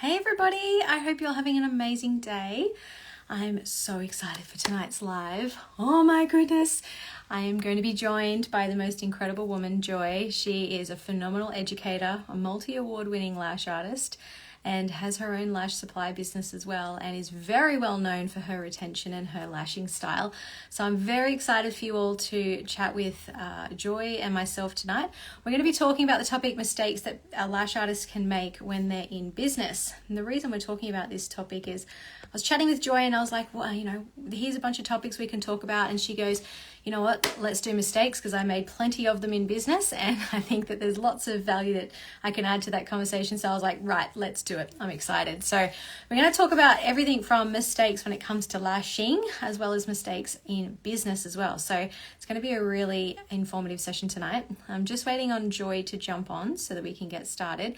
Hey everybody, I hope you're having an amazing day. I'm so excited for tonight's live. Oh my goodness. I am going to be joined by the most incredible woman, Joy. She is a phenomenal educator, a multi-award winning lash artist, and has her own lash supply business as well, and is very well known for her retention and her lashing style. So I'm very excited for you all to chat with Joy and myself tonight. We're going to be talking about the topic mistakes that lash artists can make when they're in business. And the reason we're talking about this topic is I was chatting with Joy and I was like, well, here's a bunch of topics we can talk about. And she goes, you know what, let's do mistakes, because I made plenty of them in business and I think that there's lots of value that I can add to that conversation. So I was like, right, let's do it. I'm excited. So we're going to talk about everything from mistakes when it comes to lashing, as well as mistakes in business as well. So it's going to be a really informative session tonight. I'm just waiting on Joy to jump on so that we can get started.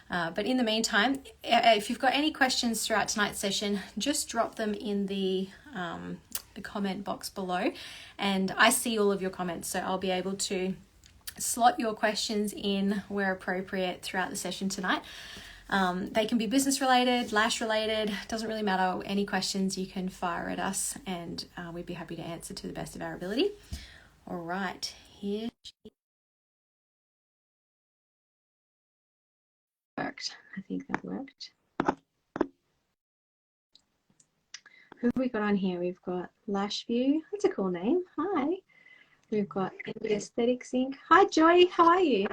But in the meantime, if you've got any questions throughout tonight's session, just drop them in the comment box below, and I see all of your comments, so I'll be able to slot your questions in where appropriate throughout the session tonight. They can be business related, lash related, doesn't really matter. Any questions you can fire at us, and we'd be happy to answer to the best of our ability. All right, here she worked. I think that worked. Who have we got on here? We've got LashView. That's a cool name. Hi. We've got Aesthetics Inc. Hi, Joy. How are you?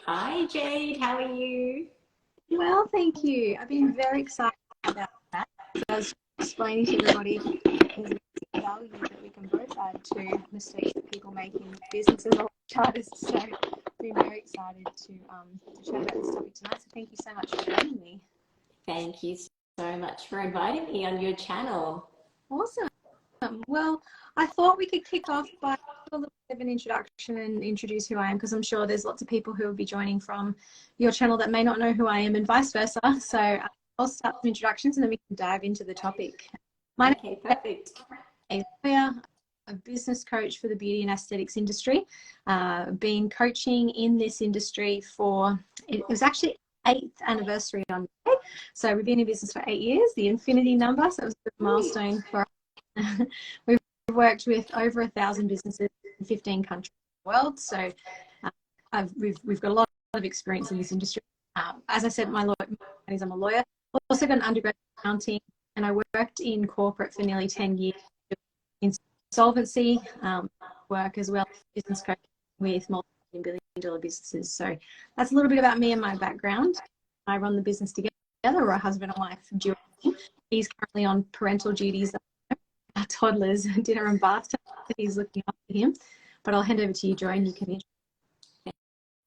Hi, Jade. How are you? Well, thank you. I've been very excited about that. So I was explaining to everybody there's a value that we can both add to mistakes that people make in businesses or artists. So I've been very excited to chat about this topic tonight. So thank you so much for joining me. Thank you so much for inviting me on your channel. Awesome. Well, I thought we could kick off by a little bit of an introduction and introduce who I am, because I'm sure there's lots of people who will be joining from your channel that may not know who I am, and vice versa. So I'll start with introductions and then we can dive into the topic. Okay, perfect. I'm a business coach for the beauty and aesthetics industry. Been coaching in this industry it was actually 8th anniversary on Monday. So we've been in business for 8 years, the infinity number. So it was a good milestone for us. We've worked with over 1,000 businesses in 15 countries in the world. So we've got a lot of experience in this industry. As I said, I'm a lawyer. I've also got an undergrad in accounting, and I worked in corporate for nearly 10 years in insolvency work, as well as business coaching with multi-billion-dollar businesses. So that's a little bit about me and my background. I run the business together. We're a husband and wife duo. He's currently on parental duties, our toddlers, dinner and bath time, so he's looking after him. But I'll hand over to you, Joy, and you can introduce.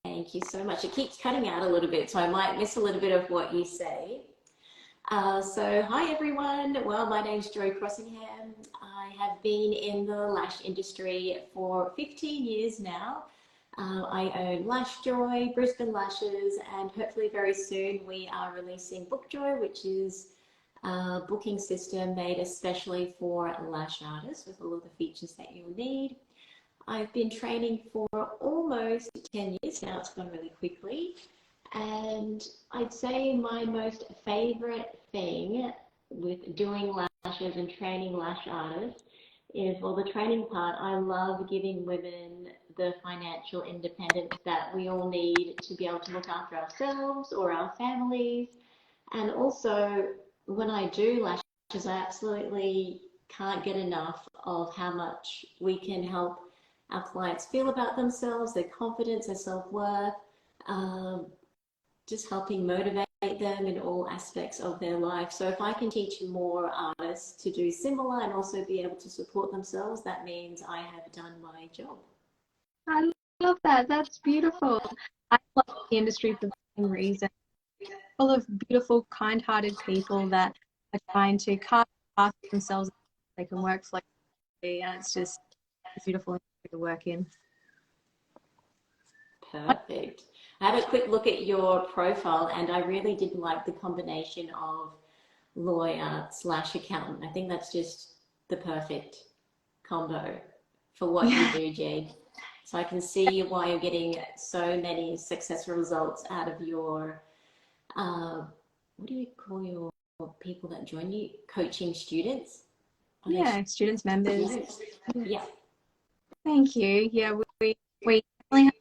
Thank you so much. It keeps cutting out a little bit, so I might miss a little bit of what you say. So hi everyone. Well, my name's Joy Crossingham. I have been in the lash industry for 15 years now. I own LashJoy, Brisbane Lashes, and hopefully very soon we are releasing BookJoy, which is a booking system made especially for lash artists with all of the features that you'll need. I've been training for almost 10 years now. It's gone really quickly. And I'd say my most favorite thing with doing lashes and training lash artists is, well, the training part. I love giving women the financial independence that we all need to be able to look after ourselves or our families. And also, when I do lashes, I absolutely can't get enough of how much we can help our clients feel about themselves, their confidence, their self-worth, just helping motivate them in all aspects of their life. So if I can teach more artists to do similar and also be able to support themselves, that means I have done my job. I love that. That's beautiful. I love the industry for the same reason. Full of beautiful, kind-hearted people that are trying to carve a path for themselves so they can work flexibly, and it's just a beautiful industry to work in. Perfect. I had a quick look at your profile and I really did like the combination of lawyer / accountant. I think that's just the perfect combo for what you do, Jade. So I can see why you're getting so many successful results out of your what do you call your people that join you? Coaching students? Are Yeah, students, members. Yeah. Thank you. Yeah, we definitely have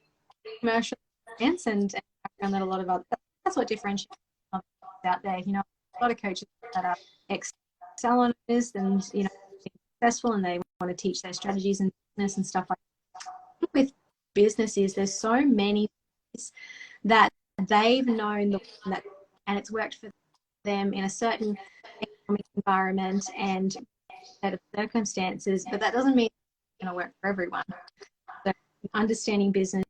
commercial clients and background that a lot of other, that's what differentiates us out there. You know, a lot of coaches that are ex-salon owners and, you know, successful and they want to teach their strategies and business and stuff like that. With businesses, there's so many ways that they've known the one that, and it's worked for them in a certain economic environment and set of circumstances, but that doesn't mean it's going to work for everyone. So understanding business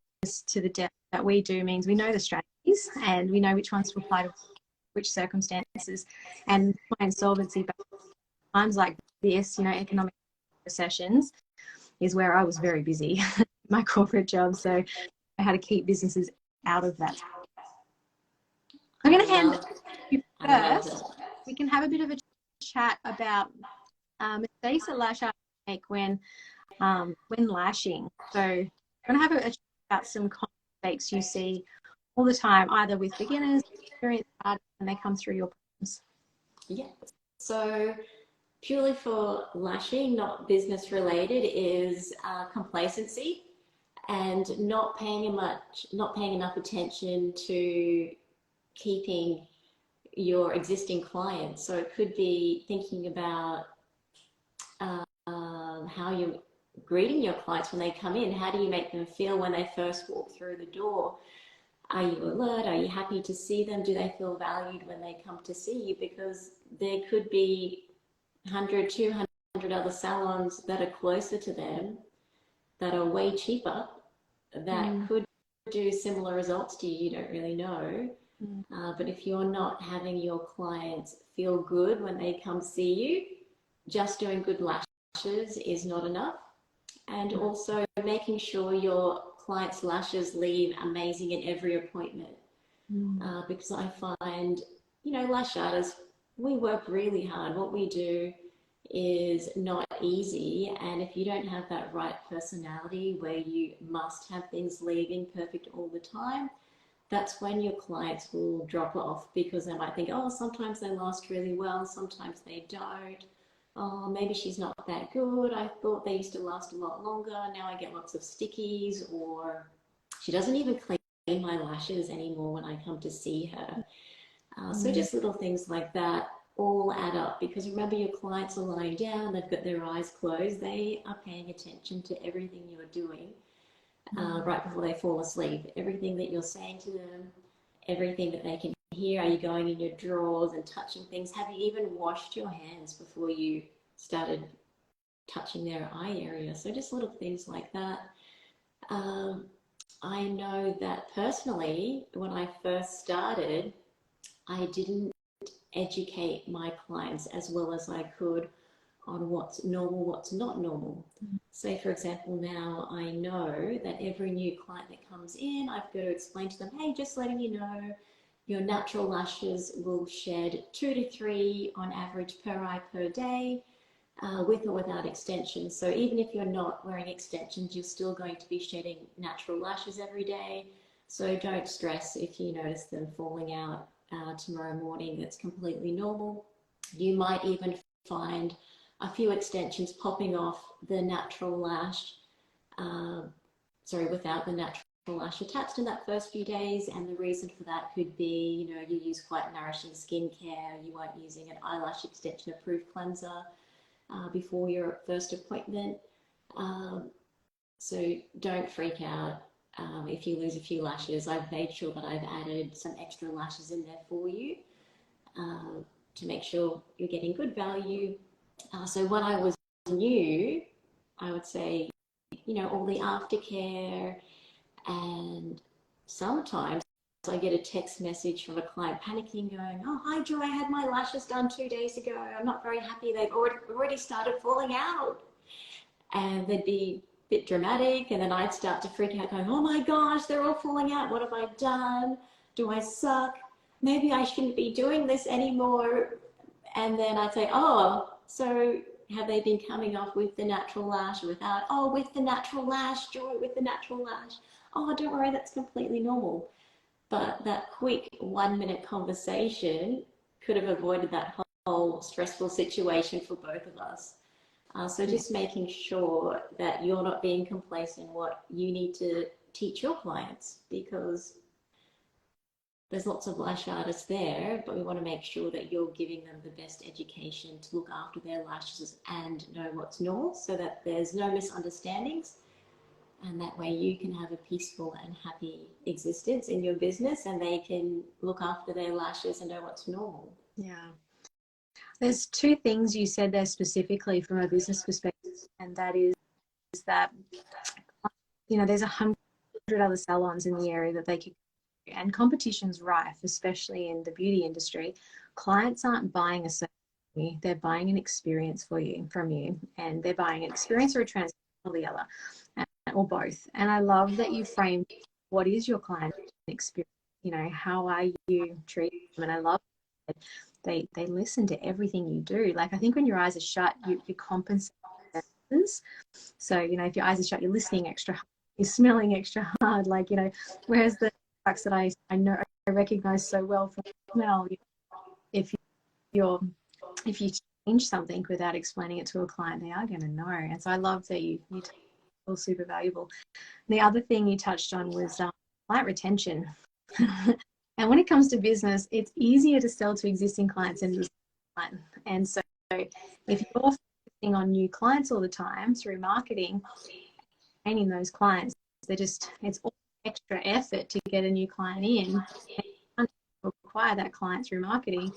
to the depth that we do means we know the strategies and we know which ones to apply to which circumstances. And my insolvency, times like this, you know, economic recessions is where I was very busy, my corporate job. So I had to keep businesses out of that. I'm going to hand you first. We can have a bit of a chat about mistakes that lash artists make when lashing. So I'm going to have a chat about some common mistakes you see all the time, either with beginners, experienced artists, when they come through your problems. Yeah. So purely for lashing, not business related, is complacency and not paying enough attention to keeping your existing clients. So it could be thinking about how you're greeting your clients when they come in. How do you make them feel when they first walk through the door? Are you alert? Are you happy to see them? Do they feel valued when they come to see you? Because there could be 100, 200 other salons that are closer to them that are way cheaper that could do similar results to you. You don't really know. But if you're not having your clients feel good when they come see you, just doing good lashes is not enough. And also making sure your clients' lashes leave amazing in every appointment. Because I find, you know, lash artists, we work really hard. What we do is not easy. And if you don't have that right personality where you must have things leaving perfect all the time, that's when your clients will drop off, because they might think, oh, sometimes they last really well, sometimes they don't. Oh, maybe she's not that good. I thought they used to last a lot longer. Now I get lots of stickies, or she doesn't even clean my lashes anymore when I come to see her. So just little things like that all add up, because remember, your clients are lying down, they've got their eyes closed, they are paying attention to everything you're doing. Right before they fall asleep, everything that you're saying to them, everything that they can hear. Are you going in your drawers and touching things? Have you even washed your hands before you started touching their eye area? So just little things like that. I know that personally, when I first started, I didn't educate my clients as well as I could on what's normal, what's not normal. Say, for example, now I know that every new client that comes in, I've got to explain to them, hey, just letting you know, your natural lashes will shed 2 to 3 on average per eye per day, with or without extensions. So even if you're not wearing extensions, you're still going to be shedding natural lashes every day. So don't stress if you notice them falling out tomorrow morning. That's completely normal. You might even find a few extensions popping off the natural lash, without the natural lash attached in that first few days. And the reason for that could be, you know, you use quite nourishing skincare, you weren't using an eyelash extension approved cleanser before your first appointment. So don't freak out if you lose a few lashes. I've made sure that I've added some extra lashes in there for you to make sure you're getting good value. So when I was new, I would say, you know, all the aftercare, and sometimes I get a text message from a client panicking, going, oh, hi Joy, I had my lashes done 2 days ago. I'm not very happy. They've already started falling out. And they'd be a bit dramatic, and then I'd start to freak out going, oh my gosh, they're all falling out. What have I done? Do I suck? Maybe I shouldn't be doing this anymore. And then I'd say, oh, so have they been coming off with the natural lash or without? Oh, with the natural lash, Joy, with the natural lash. Oh, don't worry, that's completely normal. But that quick 1 minute conversation could have avoided that whole stressful situation for both of us. So just making sure that you're not being complacent in what you need to teach your clients, because there's lots of lash artists there, but we want to make sure that you're giving them the best education to look after their lashes and know what's normal, so that there's no misunderstandings. And that way you can have a peaceful and happy existence in your business, and they can look after their lashes and know what's normal. Yeah. There's two things you said there specifically from a business perspective, and that is that, you know, there's 100 other salons in the area that they could, and competition's rife, especially in the beauty industry. Clients aren't buying a service, they're buying an experience from you, and they're buying an experience or a transaction or the other, or both. And I love that you framed what is your client experience, you know, how are you treating them. And I love that they listen to everything you do. Like, I think when your eyes are shut, you compensate. So, you know, if your eyes are shut, you're listening extra hard, you're smelling extra hard, like, you know, whereas the products that I know, I recognize so well from smell, if you change something without explaining it to a client, they are going to know. And so I love that you feel super valuable. And the other thing you touched on was client retention. And when it comes to business, it's easier to sell to existing clients than client. And so if you're focusing on new clients all the time through marketing, retaining those clients, it's all extra effort to get a new client in, and acquire that client through marketing,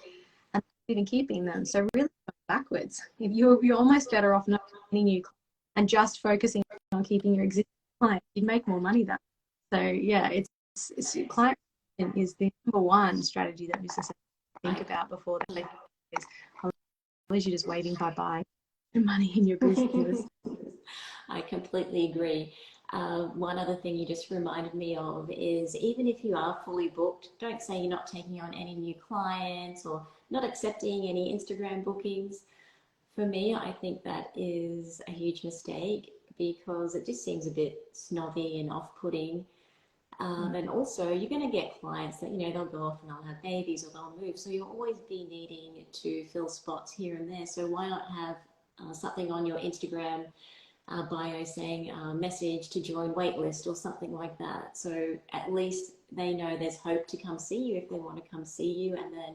and even keeping them. So really backwards. If you're almost better off not getting new clients and just focusing on keeping your existing clients, you'd make more money that way. So yeah, it's client is the number one strategy that businesses think about before they think is, otherwise you're just waiting by buying money in your business. I completely agree. One other thing you just reminded me of is, even if you are fully booked, don't say you're not taking on any new clients or not accepting any Instagram bookings. For me, I think that is a huge mistake, because it just seems a bit snobby and off-putting. And also, you're going to get clients that, you know, they'll go off and they'll have babies or they'll move. So you'll always be needing to fill spots here and there. So why not have something on your Instagram bio saying message to join waitlist or something like that. So at least they know there's hope to come see you if they want to come see you. And then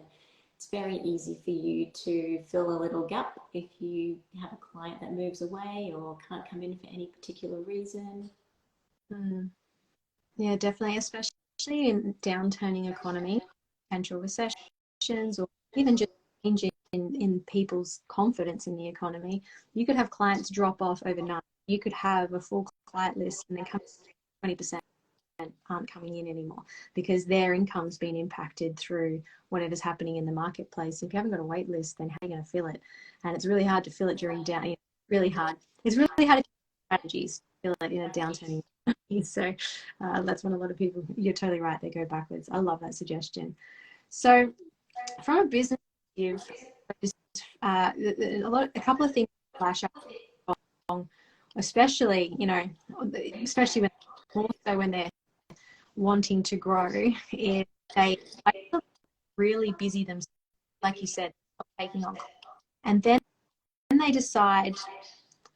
it's very easy for you to fill a little gap if you have a client that moves away or can't come in for any particular reason. Yeah, definitely, especially in downturning economy, potential recessions, or even just changing in people's confidence in the economy. You could have clients drop off overnight. You could have a full client list and then 20% aren't coming in anymore because their income's been impacted through whatever's happening in the marketplace. If you haven't got a wait list, then how are you going to fill it? And it's really hard to fill it during down. It's really hard to strategies to fill it in a downturning. So that's when a lot of people, you're totally right, they go backwards. I love that suggestion. So from a business perspective, a couple of things flash up, especially, you know, especially when they're wanting to grow, is they are really busy themselves, like you said, taking on, and then they decide,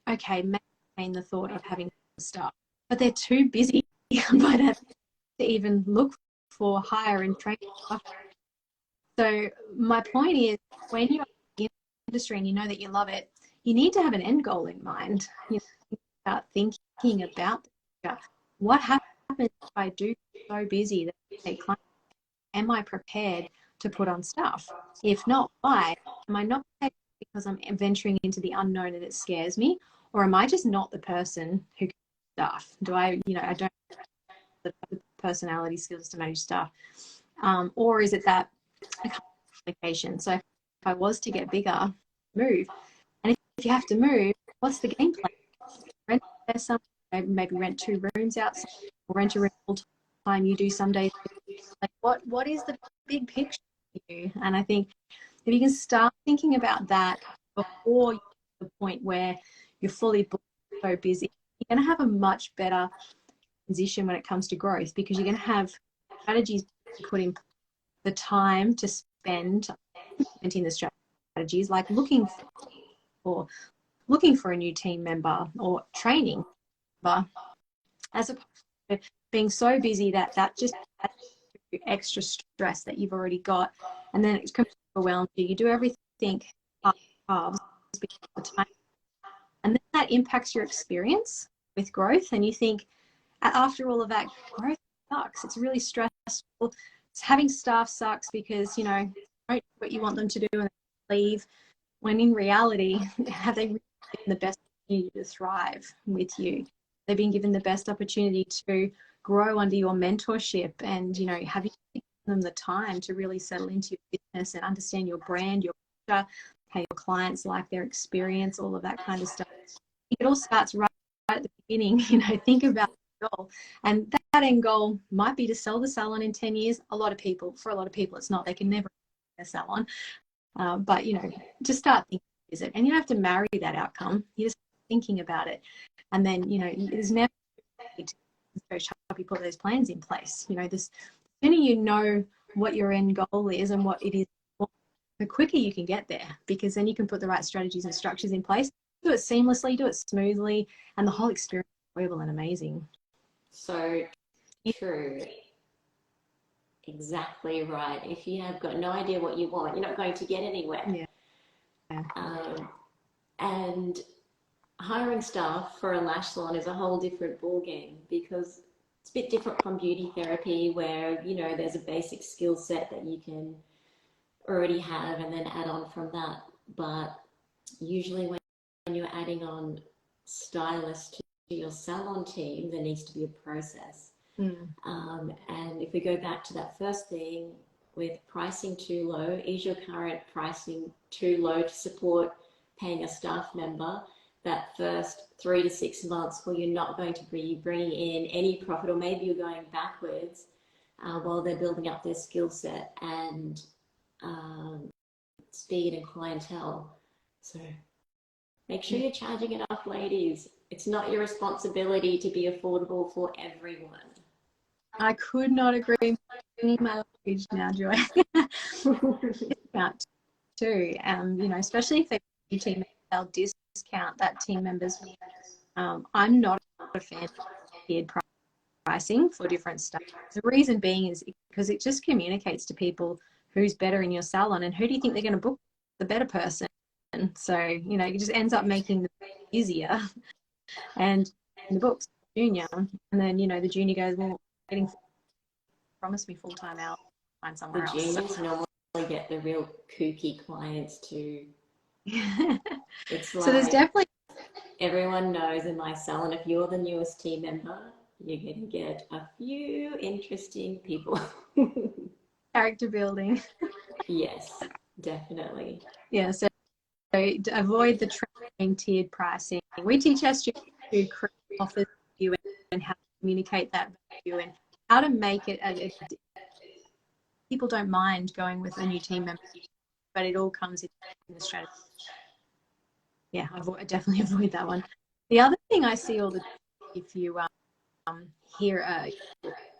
okay, maintain the thought of having staff, but they're too busy by that to even look for, hire and train staff. So my point is, when you're in the industry and you know that you love it, you need to have an end goal in mind. You start thinking about what happens if I do so busy that I take clients. Am I prepared to put on staff? If not, why? Am I not prepared because I'm venturing into the unknown and it scares me? Or am I just not the person who can staff? I don't have the personality skills to manage staff. Or is it that communication? So if I was to get bigger, move. And if you have to move, what's the game plan? Maybe rent 2 rooms out, or rent a room all the time. You do some days. Like what is the big picture for you? And I think if you can start thinking about that before you get to the point where you're fully booked, so busy, you're going to have a much better transition when it comes to growth, because you're going to have strategies to put in the time to spend implementing the strategies, like looking for a new team member or training, as opposed to being so busy that just adds to extra stress that you've already got, and then it's overwhelmed you. You do everything halves because of the time, and then that impacts your experience with growth. And you think, after all of that, growth sucks. It's really stressful. Having staff sucks because, you know, don't do what you want them to do and leave. When in reality, have they really been the best opportunity to thrive with you? They've been given the best opportunity to grow under your mentorship, and, you know, have you given them the time to really settle into your business and understand your brand, your culture, how your clients like their experience, all of that kind of stuff. It all starts right at the beginning. You know, think about the goal, and that end goal might be to sell the salon in 10 years. For a lot of people, it's not. They can never sell a salon. But, you know, just start thinking, is it? And you don't have to marry that outcome. You're just thinking about it. And then, you know, there's never you put those plans in place. You know, the sooner you know what your end goal is and what it is, the quicker you can get there, because then you can put the right strategies and structures in place, do it seamlessly, do it smoothly, and the whole experience is enjoyable and amazing. So true. Exactly right. If you have got no idea what you want, you're not going to get anywhere. Yeah. And hiring staff for a lash salon is a whole different ballgame, because it's a bit different from beauty therapy, where, you know, there's a basic skill set that you can already have and then add on from that. But usually when you're adding on stylists to your salon team, there needs to be a process. And if we go back to that first thing with pricing too low, is your current pricing too low to support paying a staff member that first 3 to 6 months, where you're not going to be bringing in any profit, or maybe you're going backwards while they're building up their skill set and speed and clientele? So make sure you're charging enough, ladies. It's not your responsibility to be affordable for everyone. I could not agree more. My language now, Joy. Discount too, you know, especially if they team, they'll discount that team members. I'm not a fan of tiered pricing for different stuff. The reason being is because it just communicates to people who's better in your salon and who do you think they're going to book the better person. So, you know, it just ends up making it easier. And in the books, junior, and then, you know, the junior goes, well, promise me full-time hours, find somewhere else. The juniors normally get the real kooky clients too. It's like, so there's definitely, everyone knows in my salon, if you're the newest team member, you're going to get a few interesting people. character building. Yes, definitely. Yeah, so to avoid the training tiered pricing. We teach our students to create offers to you and how to communicate that value and how to make it people don't mind going with a new team member, but it all comes in the strategy. Yeah, I definitely avoid that one. The other thing I see all the time, if you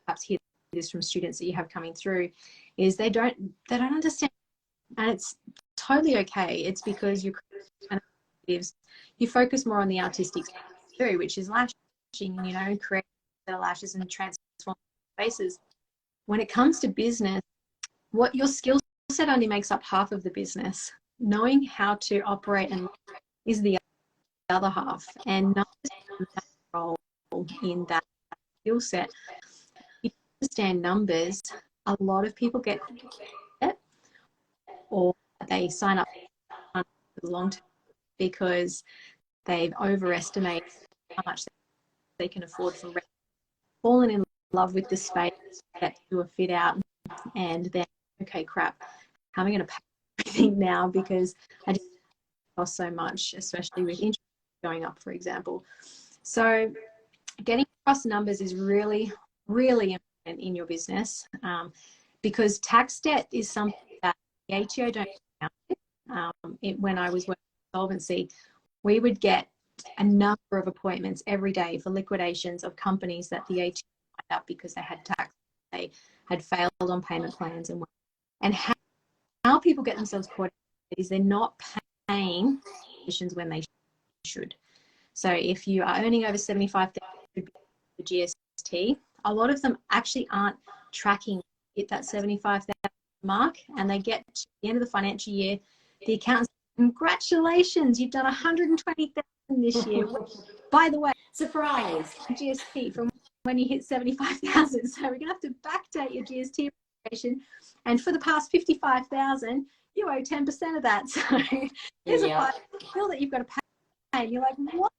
perhaps hear this from students that you have coming through, is they don't understand, and it's totally okay. It's because you focus more on the artistic too, which is lashing, you know, creating the lashes and transforming faces. When it comes to business, what your skill set only makes up half of the business. Knowing how to operate and is the other half, and not that role in that skill set. If you understand numbers, a lot of people get it, or they sign up for the long term because they've overestimated how much they can afford for rent, fallen in love with the space, get to a fit out, and then, okay, crap, how am I going to pay everything now because I just cost so much, especially with interest going up, for example. So getting across numbers is really, really important in your business, because tax debt is something that the ATO don't count. When I was working in solvency, we would get a number of appointments every day for liquidations of companies that the ATO lined up because they had tax, they had failed on payment plans, and how people get themselves caught is they're not paying commissions when they should. So if you are earning over 75,000 for GST, a lot of them actually aren't tracking at that 75,000 mark, and they get to the end of the financial year, the accountants, congratulations, you've done 120,000 this year. By the way, surprise, GST from when you hit 75,000. So we're gonna have to backdate your GST registration, and for the past 55,000, you owe 10% of that. So there's a bill that you've got to pay, and you're like, what?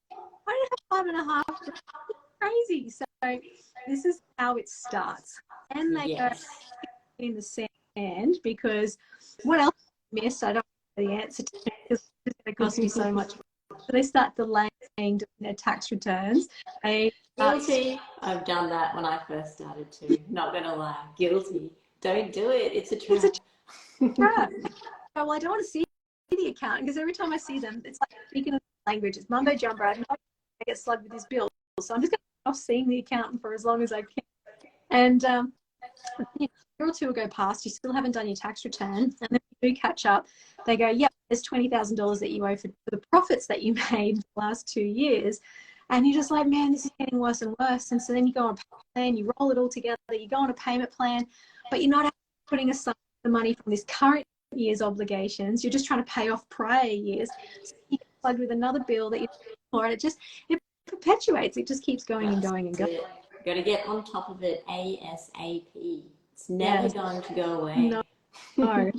Why do you have 5.5? Crazy. So this is how it starts, and they go in the sand, because what else miss? I don't know the answer to it, because it's going to cost you so much. So they start delaying their tax returns. Guilty. I've done that when I first started too. Not going to lie. Guilty. Don't do it. It's a trap. It's a trap. Well, I don't want to see the accountant, because every time I see them, it's like speaking of language. It's mumbo jumbo. I get slugged with this bill. So I'm just going to stop seeing the accountant for as long as I can. And a year or two will go past, you still haven't done your tax return, and then you do catch up. They go, yep, there's $20,000 that you owe for the profits that you made the last 2 years. And you're just like, man, this is getting worse and worse. And so then you go on a plan, you roll it all together, you go on a payment plan, but you're not putting aside the money from this current year's obligations. You're just trying to pay off prior years. So you get plugged with another bill that you're for, and it perpetuates. It just keeps going and going and going. Got to get on top of it ASAP. It's never going to go away. No.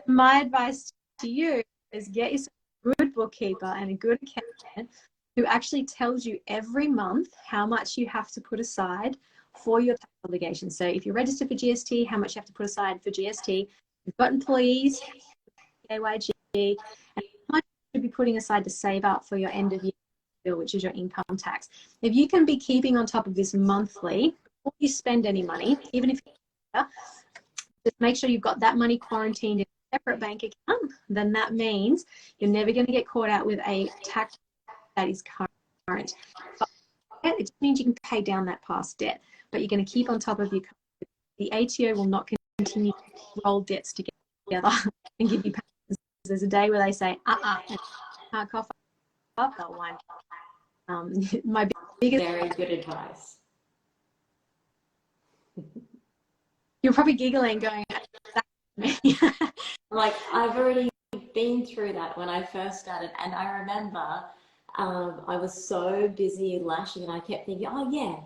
My advice to you is get yourself a good bookkeeper and a good accountant who actually tells you every month how much you have to put aside for your tax obligations. So if you're registered for GST, how much you have to put aside for GST. You've got employees, AYG, and how much you should be putting aside to save up for your end of year bill, which is your income tax. If you can be keeping on top of this monthly before you spend any money, even if you just make sure you've got that money quarantined in a separate bank account, then that means you're never going to get caught out with a tax that is current. But it just means you can pay down that past debt, but you're going to keep on top of your. The ATO will not continue to roll debts together and give you payments. There's a day where they say, and can't cough up, they'll wind up. My biggest. Very good advice. You're probably giggling, going, like, I've already been through that when I first started, and I remember I was so busy lashing, and I kept thinking, oh yeah,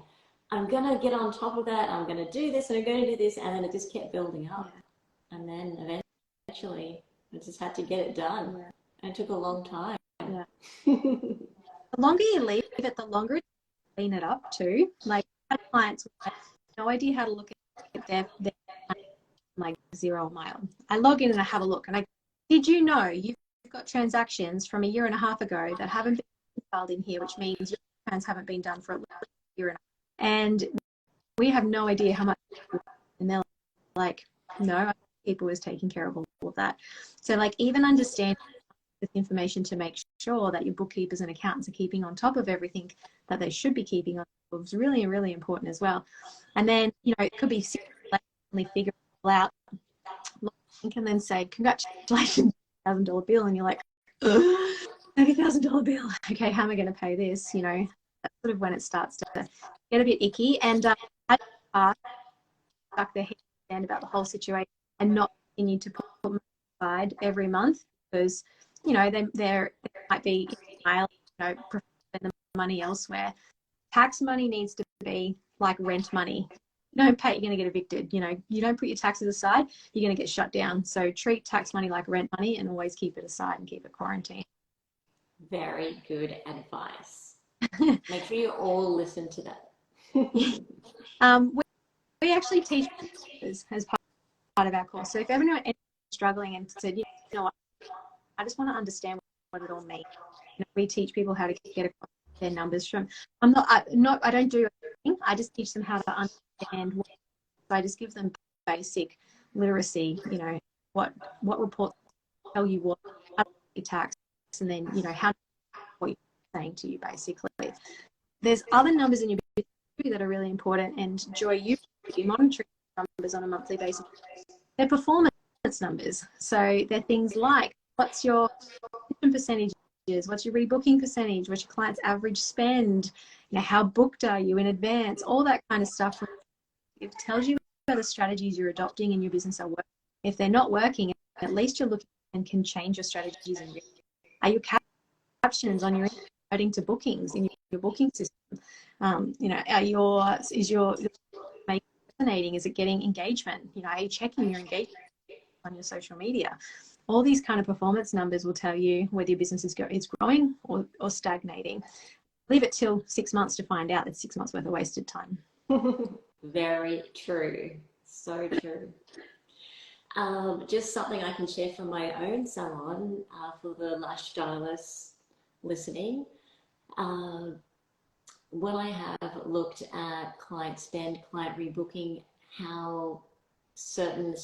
I'm gonna get on top of that, I'm gonna do this, and I'm gonna do this, and then it just kept building up. And then eventually I just had to get it done. And it took a long time. The longer you leave it, the longer it clean it up too. Like, I had clients with no idea how to look at their like zero mile. I log in and I have a look, and did you know you've got transactions from 1.5 years ago that haven't been filed in here, which means your plans haven't been done for at least 1.5 years, and we have no idea how much. And they're like, no, people was taking care of all of that. So like, even understand this information to make sure that your bookkeepers and accountants are keeping on top of everything that they should be keeping on top of is really, really important as well. And then, you know, it could be figure it all out, and then say, congratulations, $1,000 bill, and you're like, $30,000 bill. Okay, how am I going to pay this? You know, that's sort of when it starts to get a bit icky. And stuck their head down about the whole situation and not continue to put money aside every month, because, you know, there might be, you know, spend the money elsewhere. Tax money needs to be like rent money. You don't pay, you're going to get evicted. You know, you don't put your taxes aside, you're going to get shut down. So treat tax money like rent money and always keep it aside and keep it quarantined. Very good advice. Make sure you all listen to that. We actually teach as part of our course. So if anyone is struggling and said, you know what, I just want to understand what it all means. You know, we teach people how to get across their numbers from. I don't do anything. I just teach them how to understand. So I just give them basic literacy. You know, what reports tell you what your tax, and then, you know, how what you're saying to you basically. There's other numbers in your business that are really important, and Joy, you monitoring numbers on a monthly basis. Their performance. numbers. So they're things like, what's your percentages, what's your rebooking percentage, what's your client's average spend, you know, how booked are you in advance, all that kind of stuff. It tells you whether strategies you're adopting in your business are working. If they're not working, at least you're looking and can change your strategies. And are your captions on your coding to bookings in your booking system? You know, is your resonating? Is it getting engagement? You know, are you checking your engagement on your social media? All these kind of performance numbers will tell you whether your business is growing or stagnating. Leave it till 6 months to find out. That's 6 months worth of wasted time. Very true. So true. Just something I can share from my own salon for the lash stylists listening. When I have looked at client spend, client rebooking, how certain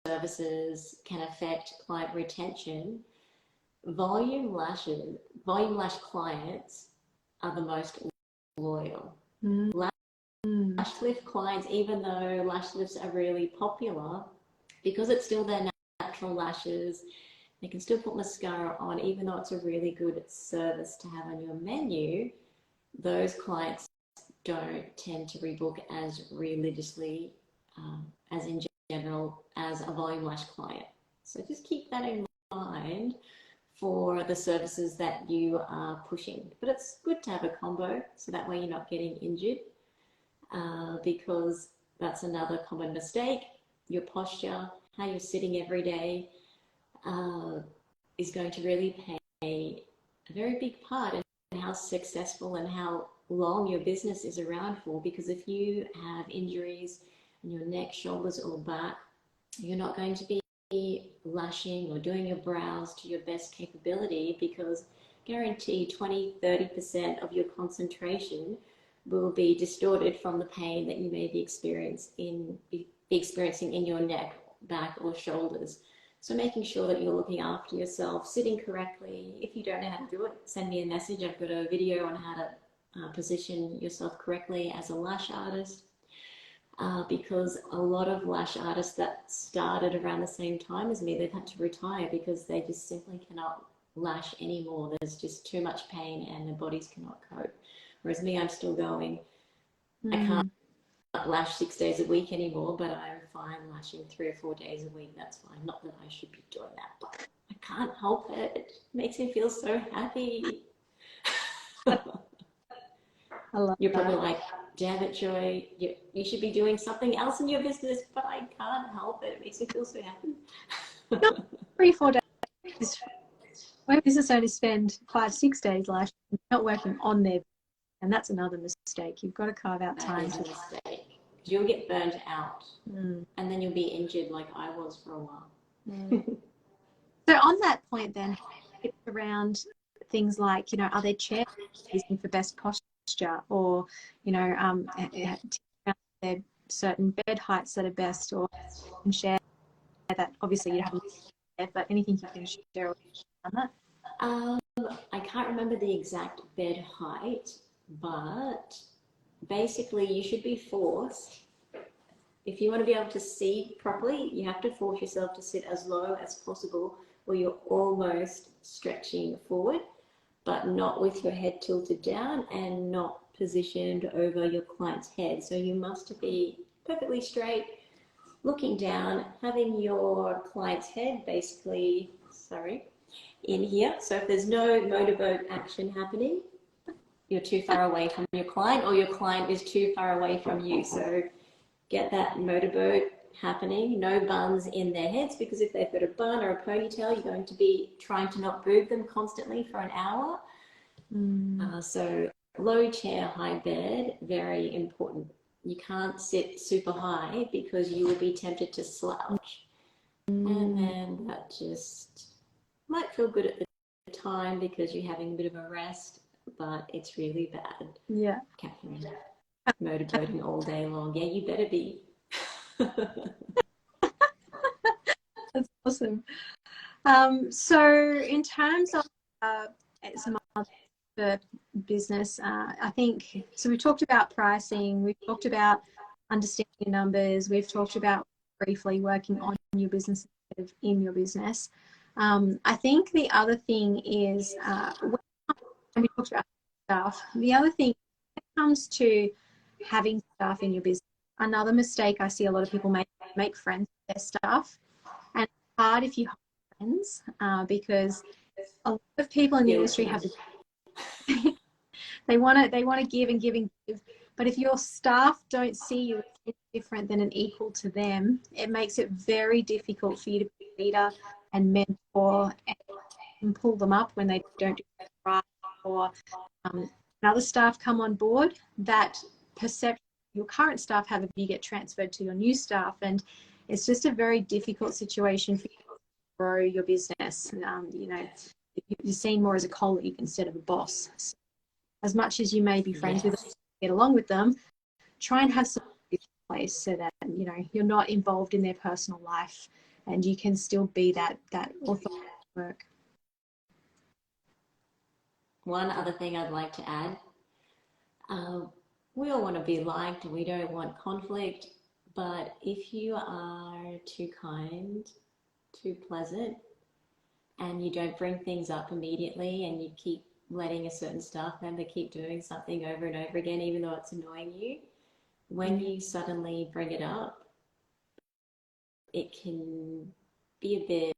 services can affect client retention, volume lash clients are the most loyal. Lash lift clients, even though lash lifts are really popular, because it's still their natural lashes, they can still put mascara on, even though it's a really good service to have on your menu. Those clients don't tend to rebook as religiously as in general as a volume lash client. So just keep that in mind for the services that you are pushing. But it's good to have a combo, so that way you're not getting injured, because that's another common mistake. Your posture, how you're sitting every day, is going to really play a very big part in how successful and how long your business is around for. Because if you have injuries in your neck, shoulders, or back, you're not going to be lashing or doing your brows to your best capability, because guaranteed 20-30% of your concentration will be distorted from the pain that you may be experiencing in your neck, back, or shoulders. So making sure that you're looking after yourself, sitting correctly. If you don't know how to do it, send me a message. I've got a video on how to position yourself correctly as a lash artist, because a lot of lash artists that started around the same time as me, they've had to retire because they just simply cannot lash anymore. There's just too much pain and their bodies cannot cope. Whereas me, I'm still going. I can't lash 6 days a week anymore, but I'm fine lashing 3 or 4 days a week. That's fine. Not that I should be doing that, but I can't help it. It makes me feel so happy. You're probably like, damn it, Joy, you should be doing something else in your business, but I can't help it. It makes me feel so happy. Not 3 or 4 days. When business owners spend 5-6 days lashing, not working on their, and that's another mistake. You've got to carve out time to mistake. You'll get burned out, and then you'll be injured like I was for a while. So on that point then, it's around things like, you know, are there chairs using for best posture, or, you know, there certain bed heights that are best, or you can share that. Obviously you haven't shared, but anything you can share on that? I can't remember the exact bed height, but basically you should be forced, if you want to be able to see properly, you have to force yourself to sit as low as possible, where you're almost stretching forward, but not with your head tilted down and not positioned over your client's head. So you must be perfectly straight, looking down, having your client's head basically, in here. So if there's no motorboat action happening, you're too far away from your client, or your client is too far away from you. So get that motorboat happening, no buns in their heads, because if they've got a bun or a ponytail, you're going to be trying to not move them constantly for an hour. So low chair, high bed, very important. You can't sit super high because you will be tempted to slouch. And then that just might feel good at the time because you're having a bit of a rest, but it's really bad. Yeah. Catherine, motorboating all day long. Yeah, you better be. That's awesome. So in terms of some other business, I think, so we talked about pricing, we've talked about understanding your numbers, we've talked about briefly working on your business in your business. I think the other thing is when we talk about staff, the other thing when it comes to having staff in your business, another mistake I see a lot of people make friends with their staff. And it's hard if you have friends because a lot of people in the industry have they want to give and give and give, but if your staff don't see you as different than an equal to them, it makes it very difficult for you to be a leader and mentor and pull them up when they don't do it right, or other staff come on board. That perception your current staff have of you get transferred to your new staff, and it's just a very difficult situation for you to grow your business. You know, you're seen more as a colleague instead of a boss. So as much as you may be friends with them, get along with them, try and have some place so that, you know, you're not involved in their personal life and you can still be that authority at work. One other thing I'd like to add, we all want to be liked, we don't want conflict, but if you are too kind, too pleasant, and you don't bring things up immediately and you keep letting a certain staff member keep doing something over and over again, even though it's annoying you, when you suddenly bring it up, it can be a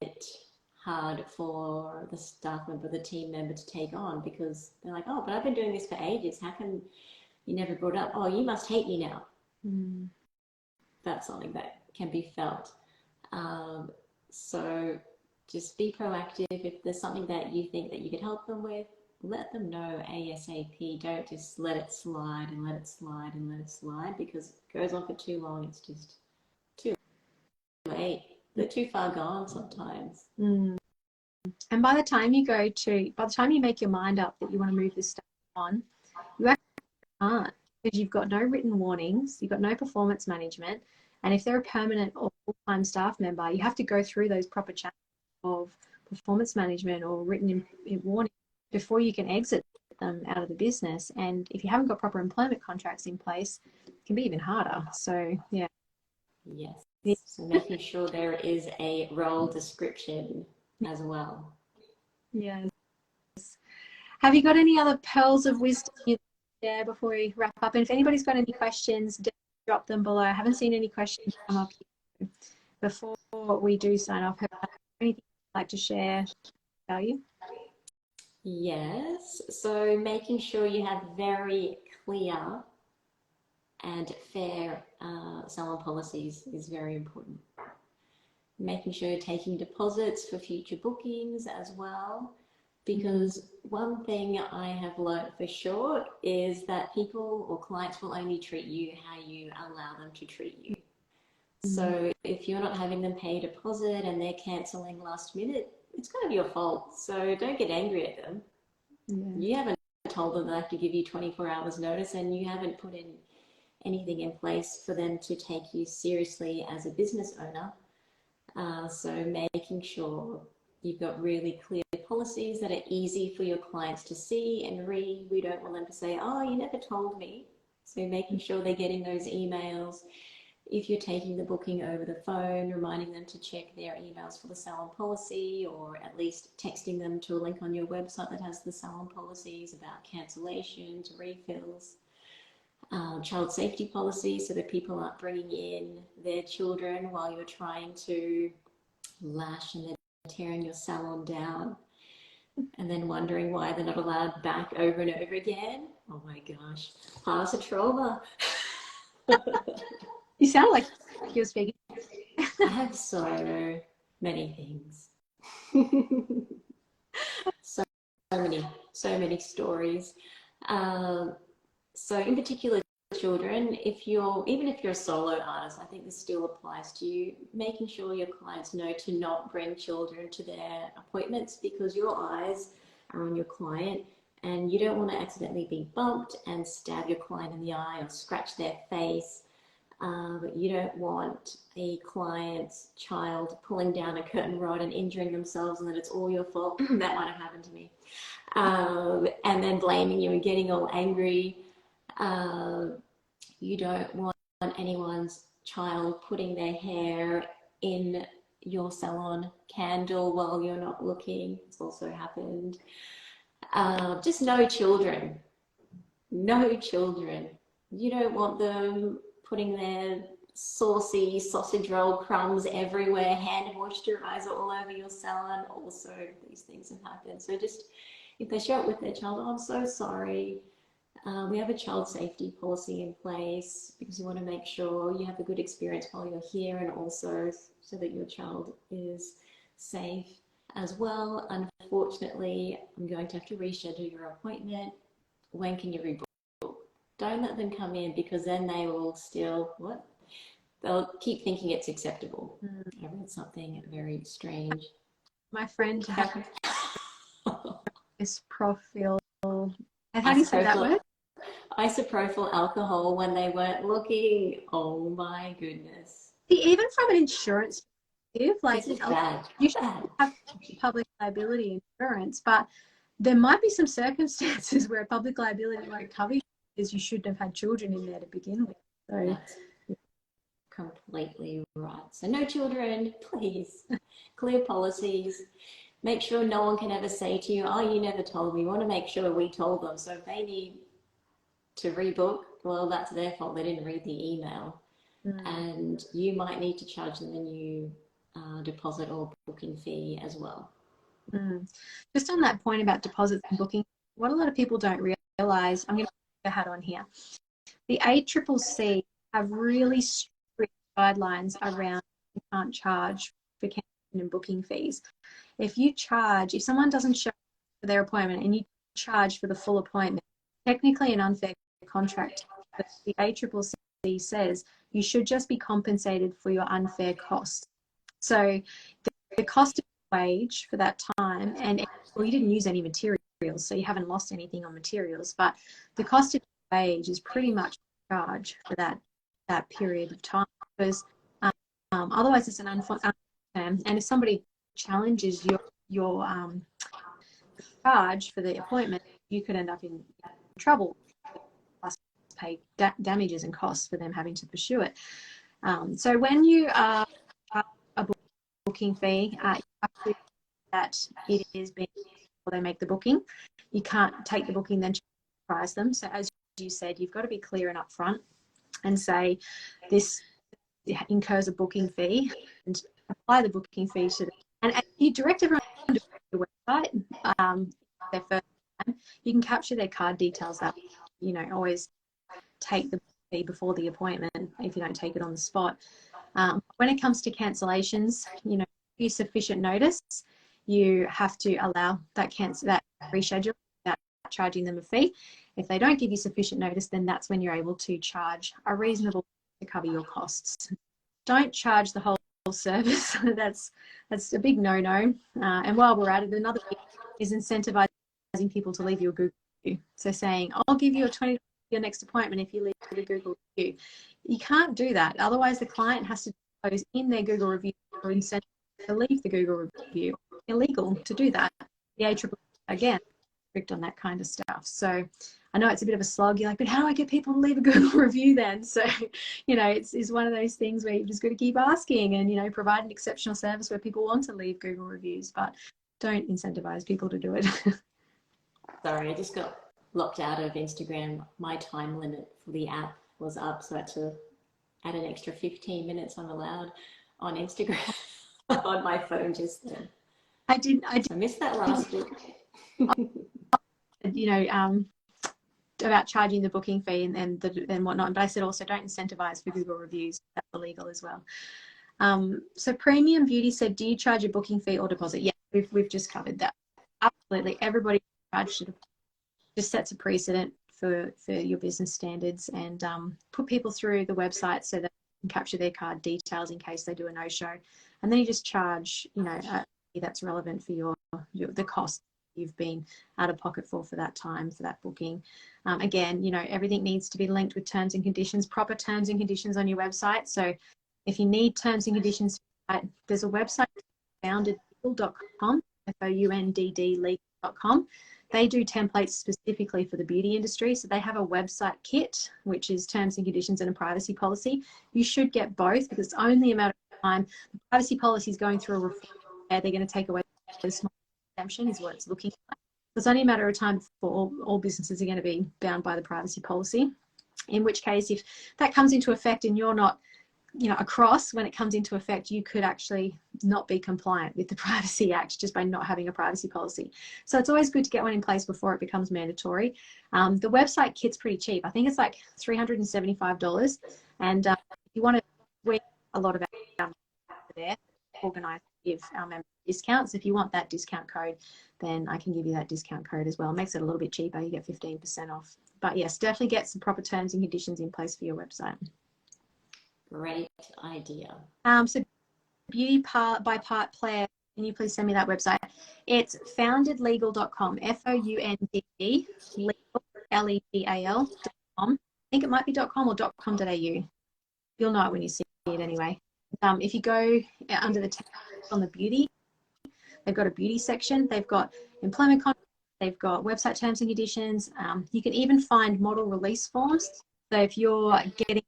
bit hard for the staff member, the team member to take on, because they're like, oh, but I've been doing this for ages. How come you never brought it up? Oh, you must hate me now. That's something that can be felt. So just be proactive. If there's something that you think that you could help them with, let them know ASAP. Don't just let it slide and let it slide and let it slide, because it goes on for too long. It's just too late. They're too far gone sometimes. And by the time you make your mind up that you want to move this stuff on, you actually can't, because you've got no written warnings, you've got no performance management, and if they're a permanent or full-time staff member, you have to go through those proper channels of performance management or written warning before you can exit them out of the business. And if you haven't got proper employment contracts in place, it can be even harder. So yeah. Yes. So making sure there is a role description as well. Yes. Have you got any other pearls of wisdom you'd share before we wrap up? And if anybody's got any questions, drop them below. I haven't seen any questions come up here. Before we do sign off, anything you'd like to share value? Yes. So making sure you have very clear and fair salon policies is very important. Making sure you're taking deposits for future bookings as well, because one thing I have learned for sure is that people or clients will only treat you how you allow them to treat you. So if you're not having them pay a deposit and they're cancelling last minute, it's kind of your fault. So don't get angry at them. You haven't told them they have to give you 24 hours notice, and you haven't put in anything in place for them to take you seriously as a business owner. So making sure you've got really clear policies that are easy for your clients to see and read. We don't want them to say, oh, you never told me. So making sure they're getting those emails. If you're taking the booking over the phone, reminding them to check their emails for the salon policy, or at least texting them to a link on your website that has the salon policies about cancellations, refills, child safety policies, so that people aren't bringing in their children while you're trying to lash and they're tearing your salon down, and then wondering why they're not allowed back over and over again. Oh my gosh, past trauma. You sound like you're speaking. I have so many things. so many stories. So in particular, children, even if you're a solo artist, I think this still applies to you. Making sure your clients know to not bring children to their appointments, because your eyes are on your client and you don't want to accidentally be bumped and stab your client in the eye or scratch their face. You don't want a client's child pulling down a curtain rod and injuring themselves and that it's all your fault. That might have happened to me. And then blaming you and getting all angry. You don't want anyone's child putting their hair in your salon candle while you're not looking. It's also happened. Just no children. No children. You don't want them putting their saucy sausage roll crumbs everywhere, hand moisturizer all over your salon. Also, these things have happened. So just, if they show up with their child, oh, I'm so sorry. We have a child safety policy in place because we want to make sure you have a good experience while you're here, and also so that your child is safe as well. Unfortunately, I'm going to have to reschedule your appointment. When can you rebook? Don't let them come in, because then they will still, they'll keep thinking it's acceptable. I read something very strange. My friend had this profile. How do you say that word? Isopropyl alcohol when they weren't looking. Oh my goodness. Even from an insurance perspective, like this is bad. You should have public liability insurance, but there might be some circumstances where public liability won't cover you because you shouldn't have had children in there to begin with. So that's completely right. So no children, please. Clear policies. Make sure no one can ever say to you, oh, you never told me. We want to make sure we told them. So if they need to rebook, well, that's their fault. They didn't read the email. And you might need to charge them a new deposit or booking fee as well. Just on that point about deposits and booking, what a lot of people don't realize, I'm going to put a hat on here. The ACCC have really strict guidelines around you can't charge for cancellation and booking fees. If someone doesn't show up for their appointment and you charge for the full appointment, technically an unfair contract. But the ACCC says you should just be compensated for your unfair costs. So the cost of wage for that time, and well, you didn't use any materials, so you haven't lost anything on materials, but the cost of wage is pretty much charged for that period of time, because otherwise it's an unfair term. And if somebody challenges your charge for the appointment, you could end up in trouble, plus pay damages and costs for them having to pursue it. So when you are a booking fee, you have to that it is being before they make the booking. You can't take the booking then price them. So as you said, you've got to be clear and upfront and say this incurs a booking fee, and apply the booking fee to them. And you direct everyone to the website their first time. You can capture their card details up. Always take the fee before the appointment if you don't take it on the spot. When it comes to cancellations, give sufficient notice. You have to allow that reschedule without charging them a fee. If they don't give you sufficient notice, then that's when you're able to charge a reasonable to cover your costs. Don't charge the whole service. That's a big no-no. And while we're at it, another thing is incentivizing people to leave you a Google review. So saying, I'll give you a $20 your next appointment if you leave a Google review. You can't do that. Otherwise, the client has to disclose in their Google review or incentive to leave the Google review. Illegal to do that. The ACCC, again, strict on that kind of stuff. So I know it's a bit of a slog. You're like, but how do I get people to leave a Google review then? So, it's one of those things where you've just got to keep asking and, provide an exceptional service where people want to leave Google reviews, but don't incentivize people to do it. Sorry, I just got locked out of Instagram. My time limit for the app was up, so I had to add an extra 15 minutes I'm allowed on Instagram on my phone just then. I missed that last week. About charging the booking fee and whatnot, but I said also don't incentivize for Google reviews. That's illegal as well. So Premium Beauty said, do you charge a booking fee or deposit? Yeah, we've just covered that. Absolutely, everybody charged it. Just sets a precedent for your business standards, and put people through the website so that you can capture their card details in case they do a no-show, and then you just charge a fee that's relevant for the cost you've been out of pocket for that time, for that booking. Again, everything needs to be linked with terms and conditions, proper terms and conditions on your website. So if you need terms and conditions, there's a website, foundedlegal.com, FOUNDD legal.com. They do templates specifically for the beauty industry. So they have a website kit, which is terms and conditions and a privacy policy. You should get both because it's only a matter time. The privacy policy is going through a reform. They're going to take away the small exemption is what it's looking like. It's only a matter of time before all businesses are going to be bound by the privacy policy. In which case, if that comes into effect and you're not, across when it comes into effect, you could actually not be compliant with the Privacy Act just by not having a privacy policy. So it's always good to get one in place before it becomes mandatory. The website kit's pretty cheap. I think it's like $375. And if you want to, we a lot of our there organize give our members discounts. If you want that discount code, then I can give you that discount code as well. It makes it a little bit cheaper. You get 15% off. But yes, definitely get some proper terms and conditions in place for your website. Great idea. So Beauty by Part Player, can you please send me that website? It's foundedlegal.com, FOUNDE, legal, LEGAL.com. I think it might be .com or .com.au. You'll know it when you see it anyway. If you go under the tab on the beauty, they've got a beauty section. They've got employment contracts. They've got website terms and conditions. You can even find model release forms. So if you're getting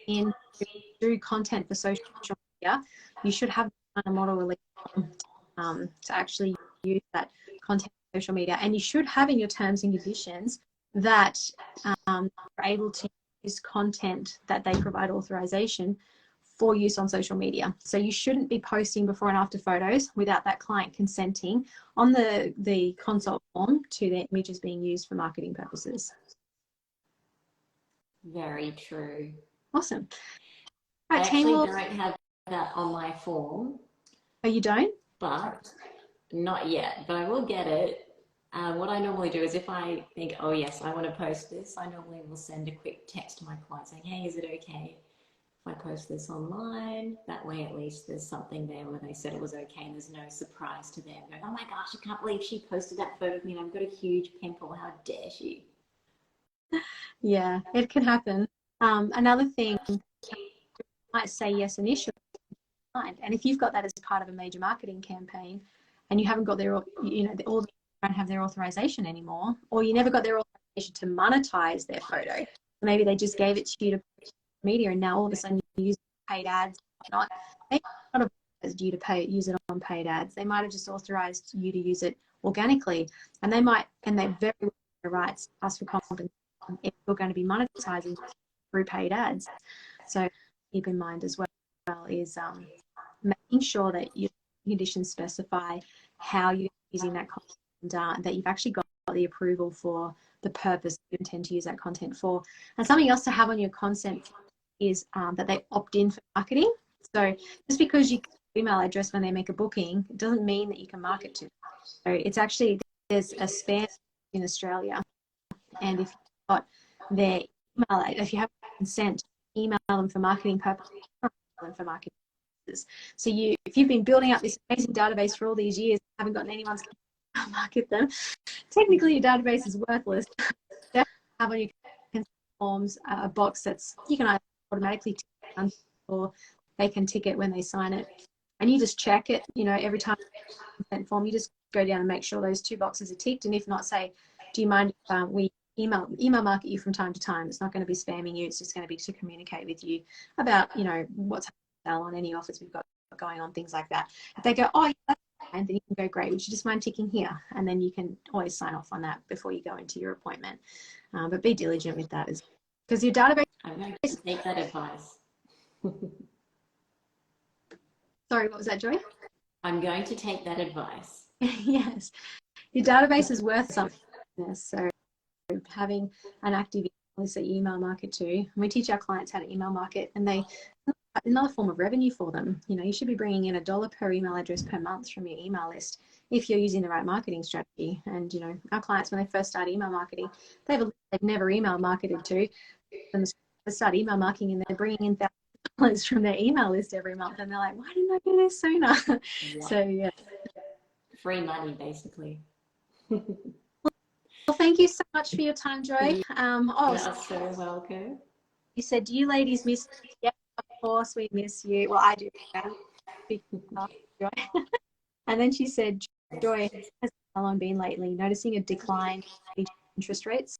in to do content for social media, you should have a model release form to actually use that content for social media. And you should have in your terms and conditions that you're able to use content that they provide authorization for use on social media. So you shouldn't be posting before and after photos without that client consenting on the consult form to their images being used for marketing purposes. Very true. Awesome. Right, I actually don't have that on my form. Oh, you don't? But not yet, but I will get it. What I normally do is if I think, oh yes, I want to post this, I normally will send a quick text to my client saying, hey, is it okay if I post this online? That way at least there's something there where they said it was okay and there's no surprise to them going, oh my gosh, I can't believe she posted that photo of me and I've got a huge pimple, how dare she? Yeah, it can happen. Another thing, you might say yes initially, and if you've got that as part of a major marketing campaign and you haven't got their, all don't have their authorization anymore, or you never got their authorization to monetize their photo, maybe they just gave it to you to media and now all of a sudden you use paid ads or not. They might not have authorized you to use it on paid ads. They might have just authorized you to use it organically, and they very well have rights to ask for compensation if you're going to be monetizing through paid ads. So keep in mind as well is making sure that your conditions specify how you're using that content and that you've actually got the approval for the purpose you intend to use that content for. And something else to have on your consent is that they opt in for marketing. So just because you get an email address when they make a booking, it doesn't mean that you can market to them. So it's actually, there's a spam in Australia, and if you've got their email, if you have consent, email them for marketing purposes, So if you've been building up this amazing database for all these years, haven't gotten anyone's to market them, technically your database is worthless. They have on your consent forms a box that's, you can either automatically tick or they can tick it when they sign it. And you just check it, every time consent form, you just go down and make sure those two boxes are ticked. And if not, say, do you mind if we email market you from time to time? It's not going to be spamming you. It's just going to be to communicate with you about, what's happening on any offers we've got going on, things like that. If they go, oh, yeah, that's fine, then you can go, great, would you just mind ticking here? And then you can always sign off on that before you go into your appointment. But be diligent with that as well. Because your database... I'm going to take that advice. Sorry, what was that, Joy? I'm going to take that advice. Yes. Your database is worth something. So having an active email list that you email market to, and we teach our clients how to email market, and another form of revenue for them. You should be bringing in $1 per email address per month from your email list if you're using the right marketing strategy. And our clients, when they first start email marketing, they've never email marketed to, and they start email marketing and they're bringing in $1,000 from their email list every month, and they're like, why didn't I do this sooner? Yeah. So yeah, free money basically. Well, thank you so much for your time, Joy. You're so welcome. You said, do you ladies miss me? Yeah, of course we miss you. Well, I do. And then she said, Joy, has the salon been lately noticing a decline in interest rates?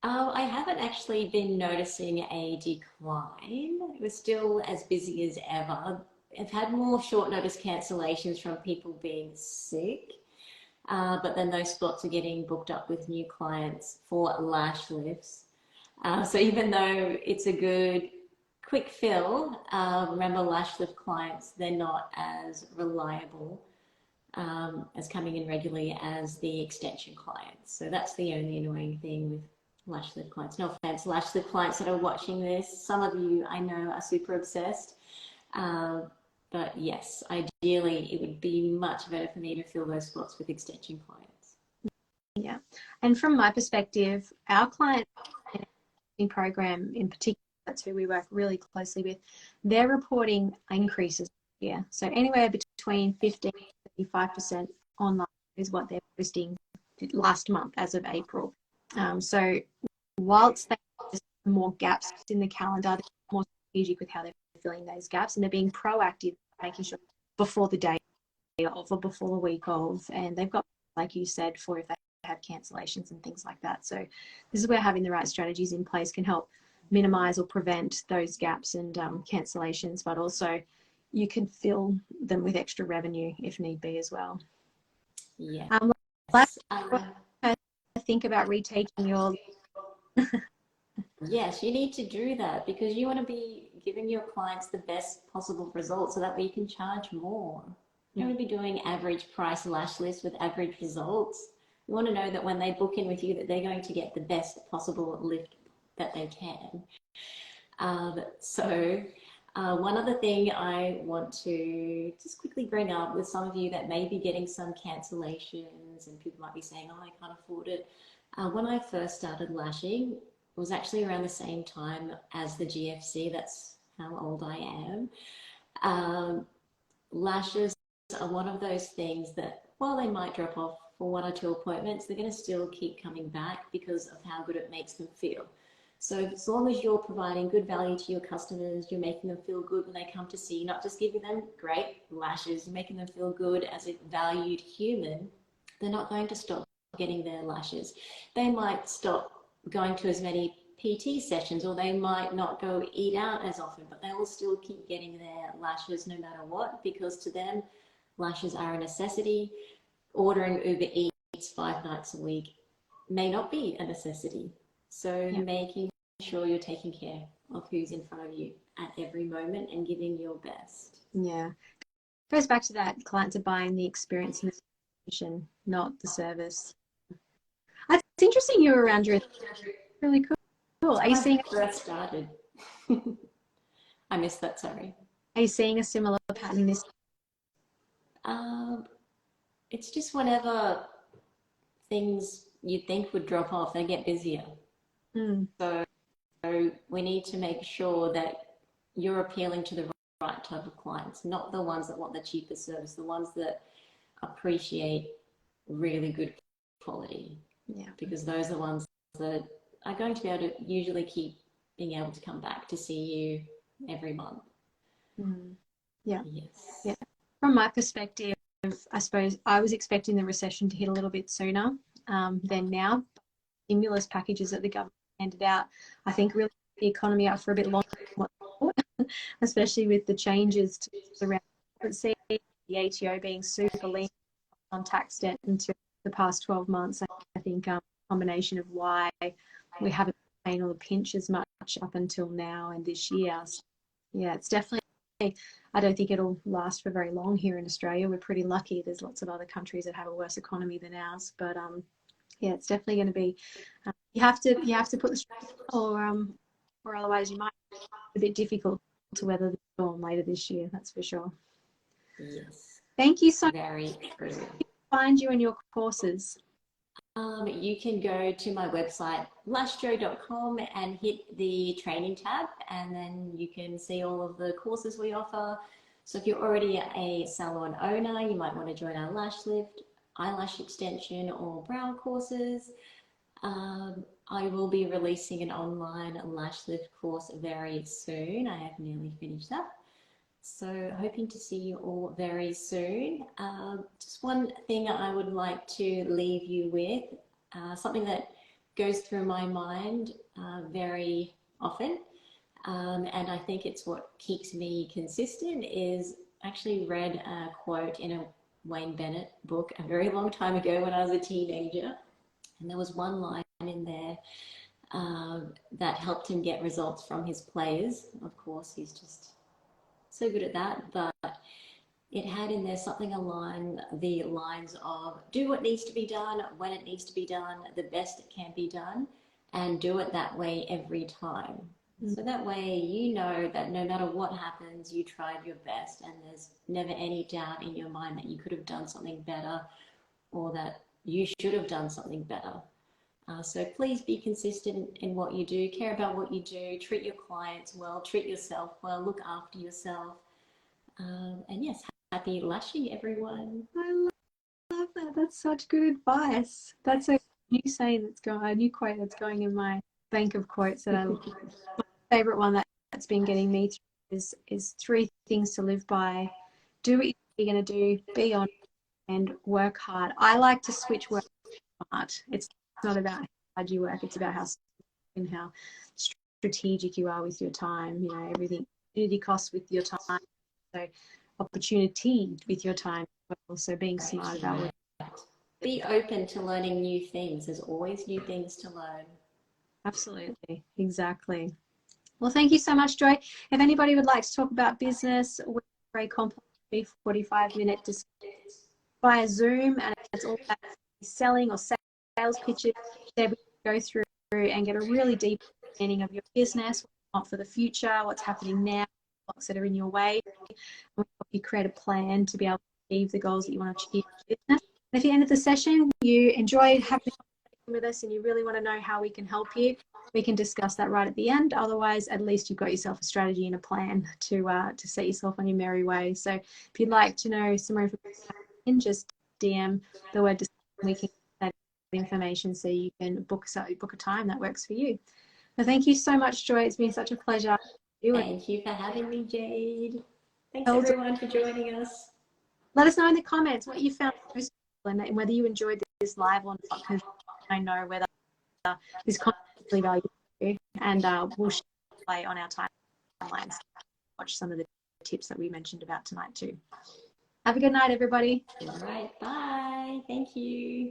I haven't actually been noticing a decline. We're still as busy as ever. I've had more short notice cancellations from people being sick, but then those spots are getting booked up with new clients for lash lifts. So even though it's a good quick fill, remember lash lift clients, they're not as reliable as coming in regularly as the extension clients. So that's the only annoying thing with lash lift clients. No offense, lash lift clients that are watching this. Some of you I know are super obsessed. But yes, ideally it would be much better for me to fill those spots with extension clients. Yeah. And from my perspective, our client program in particular, that's who we work really closely with, they're reporting increases here. So anywhere between 15 to 35% online is what they're posting last month as of April. So whilst they have more gaps in the calendar, they're more strategic with how they're filling those gaps, and they're being proactive, making sure before the day of or before the week of, and they've got, like you said, for if they have cancellations and things like that. So this is where having the right strategies in place can help minimize or prevent those gaps and cancellations, but also you can fill them with extra revenue if need be as well. Yeah. Think about retaking your Yes, you need to do that because you want to be giving your clients the best possible results so that way you can charge more. You don't want to be doing average price lash lists with average results. You want to know that when they book in with you that they're going to get the best possible lift that they can. One other thing I want to just quickly bring up with some of you that may be getting some cancellations and people might be saying, oh, I can't afford it. When I first started lashing, it was actually around the same time as the GFC. That's how old I am. Lashes are one of those things that while they might drop off for 1 or 2 appointments, they're going to still keep coming back because of how good it makes them feel. So as long as you're providing good value to your customers, you're making them feel good when they come to see you, not just giving them great lashes, you're making them feel good as a valued human, they're not going to stop getting their lashes. They might stop going to as many PT sessions, or they might not go eat out as often, but they will still keep getting their lashes no matter what, because to them, lashes are a necessity. Ordering Uber Eats 5 nights a week may not be a necessity. So making sure you're taking care of who's in front of you at every moment and giving your best. Yeah. Goes back to that, clients are buying the experience and the solution, not the service. It's interesting you were around your really cool. Are you seeing first started? I missed that, sorry. Are you seeing a similar pattern this? It's just whenever things you'd think would drop off, they get busier. So we need to make sure that you're appealing to the right type of clients, not the ones that want the cheapest service, the ones that appreciate really good quality. Yeah. Because those are the ones that are going to be able to usually keep being able to come back to see you every month. Yeah. Yes. Yeah. From my perspective, I suppose I was expecting the recession to hit a little bit sooner than now. Stimulus packages that the government handed out, I think, really the economy up for a bit longer, especially with the changes to around the ATO being super lean on tax debt until the past 12 months. I think a combination of why we haven't seen all the pinch as much up until now and this year. So, yeah, it's definitely, I don't think it'll last for very long here in Australia. We're pretty lucky. There's lots of other countries that have a worse economy than ours, but yeah, it's definitely going to be. You have to put the stress on, or otherwise you might be a bit difficult to weather the storm later this year. That's for sure. Yes. Thank you so much. Very true. Find you in your courses. You can go to my website LashJoy.com and hit the training tab, and then you can see all of the courses we offer. So if you're already a salon owner, you might want to join our lash lift, eyelash extension, or brow courses. I will be releasing an online lash lift course very soon. I have nearly finished that. So hoping to see you all very soon. Just one thing I would like to leave you with, something that goes through my mind very often. And I think it's what keeps me consistent is actually read a quote in a Wayne Bennett book a very long time ago when I was a teenager. And there was one line in there that helped him get results from his players. Of course, he's just so good at that. But it had in there something along the lines of do what needs to be done when it needs to be done, the best it can be done, and do it that way every time. So that way you know that no matter what happens, you tried your best and there's never any doubt in your mind that you could have done something better or that you should have done something better. So please be consistent in what you do, care about what you do, treat your clients well, treat yourself well, look after yourself. And yes, happy lashing, everyone. I love that. That's such good advice. That's a new saying that's going, a new quote that's going in my bank of quotes that I love. My favorite one that's been getting me through is 3 things to live by. Do what you're going to do, be honest, and work hard. I like to switch work smart. It's not about how hard you work, it's about how and how strategic you are with your time. You know, everything opportunity costs with your time. So opportunity with your time. Also being smart about it. Be open to learning new things. There's always new things to learn. Absolutely. Exactly. Well, thank you so much, Joy. If anybody would like to talk about business, we're very complimentary 45-minute discussion via Zoom, and it's all about selling or sales pitches. There we go through and get a really deep understanding of your business, what you want for the future, what's happening now, blocks that are in your way. We help you create a plan to be able to achieve the goals that you want to achieve in your business. And if at the end of the session you enjoyed having a conversation with us and you really want to know how we can help you, we can discuss that right at the end. Otherwise, at least you've got yourself a strategy and a plan to set yourself on your merry way. So if you'd like to know some more information, just DM the word discussion. We can get that information so you can book a time that works for you. So thank you so much, Joy. It's been such a pleasure. Thank you for having me, Jade. Thanks everyone for joining us. Let us know in the comments what you found most useful and whether you enjoyed this live or not, because I know whether this content is really valuable to you, and we'll share play on our timelines. Watch some of the tips that we mentioned about tonight too. Have a good night, everybody. All right, bye. Thank you.